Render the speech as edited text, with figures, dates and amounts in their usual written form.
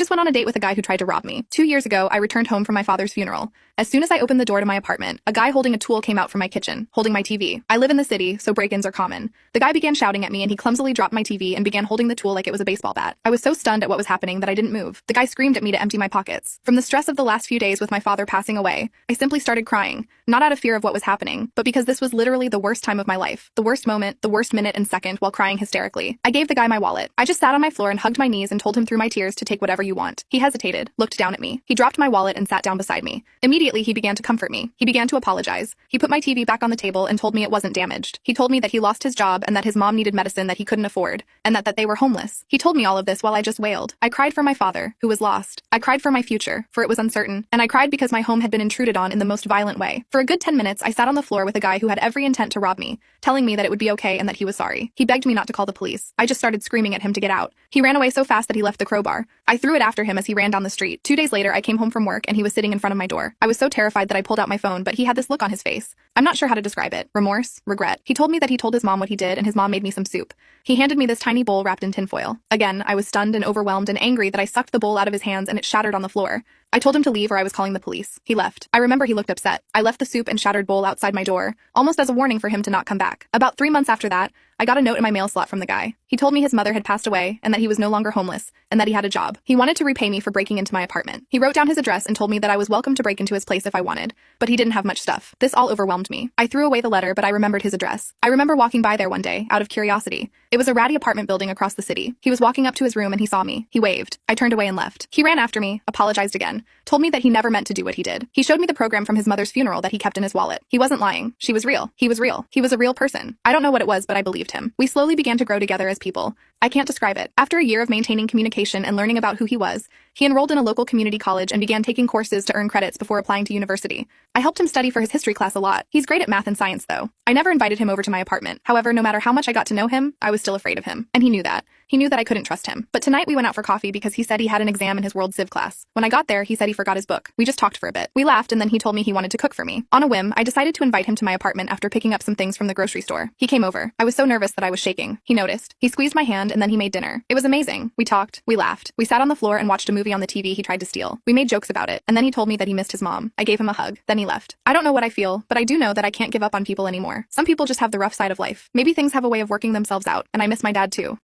just went on a date with a guy who tried to rob me. 2 years ago, I returned home from my father's funeral. As soon as I opened the door to my apartment, a guy holding a tool came out from my kitchen, holding my TV. I live in the city, so break-ins are common. The guy began shouting at me and he clumsily dropped my TV and began holding the tool like it was a baseball bat. I was so stunned at what was happening that I didn't move. The guy screamed at me to empty my pockets. From the stress of the last few days with my father passing away, I simply started crying, not out of fear of what was happening, but because this was literally the worst time of my life, the worst moment, the worst minute and second while crying hysterically. I gave the guy my wallet. I just sat on my floor and hugged my knees and told him through my tears to take whatever you want. He hesitated, looked down at me. He dropped my wallet and sat down beside me. Immediately, he began to comfort me. He began to apologize. He put my TV back on the table and told me it wasn't damaged. He told me that he lost his job and that his mom needed medicine that he couldn't afford, and that they were homeless. He told me all of this while I just wailed. I cried for my father, who was lost. I cried for my future, for it was uncertain. And I cried because my home had been intruded on in the most violent way. For a good 10 minutes, I sat on the floor with a guy who had every intent to rob me, telling me that it would be okay and that he was sorry. He begged me not to call the police. I just started screaming at him to get out. He ran away so fast that he left the crowbar. I threw it after him as he ran down the street. 2 days later, I came home from work and he was sitting in front of my door. I was so terrified that I pulled out my phone, but he had this look on his face. I'm not sure how to describe it. Remorse? Regret? He told me that he told his mom what he did and his mom made me some soup. He handed me this tiny bowl wrapped in tinfoil. Again, I was stunned and overwhelmed and angry that I sucked the bowl out of his hands and it shattered on the floor. I told him to leave or I was calling the police. He left. I remember he looked upset. I left the soup and shattered bowl outside my door, almost as a warning for him to not come back. About 3 months after that, I got a note in my mail slot from the guy. He told me his mother had passed away and that he was no longer homeless and that he had a job. He wanted to repay me for breaking into my apartment. He wrote down his address and told me that I was welcome to break into his place if I wanted, but he didn't have much stuff. This all overwhelmed me. I threw away the letter, but I remembered his address. I remember walking by there one day, out of curiosity. It was a ratty apartment building across the city. He was walking up to his room and he saw me. He waved. I turned away and left. He ran after me, apologized again, told me that he never meant to do what he did. He showed me the program from his mother's funeral that he kept in his wallet. He wasn't lying. She was real. He was real. He was a real person. I don't know what it was, but I believed him. We slowly began to grow together as people. I can't describe it. After a year of maintaining communication and learning about who he was, he enrolled in a local community college and began taking courses to earn credits before applying to university. I helped him study for his history class a lot. He's great at math and science, though. I never invited him over to my apartment. However, no matter how much I got to know him, I was still afraid of him. And he knew that. He knew that I couldn't trust him. But tonight we went out for coffee because he said he had an exam in his World Civ class. When I got there, he said he forgot his book. We just talked for a bit. We laughed and then he told me he wanted to cook for me. On a whim, I decided to invite him to my apartment after picking up some things from the grocery store. He came over. I was so nervous that I was shaking. He noticed. He squeezed my hand and then he made dinner. It was amazing. We talked. We laughed. We sat on the floor and watched a movie on the TV he tried to steal. We made jokes about it. And then he told me that he missed his mom. I gave him a hug. Then he left. I don't know what I feel, but I do know that I can't give up on people anymore. Some people just have the rough side of life. Maybe things have a way of working themselves out, and I miss my dad too.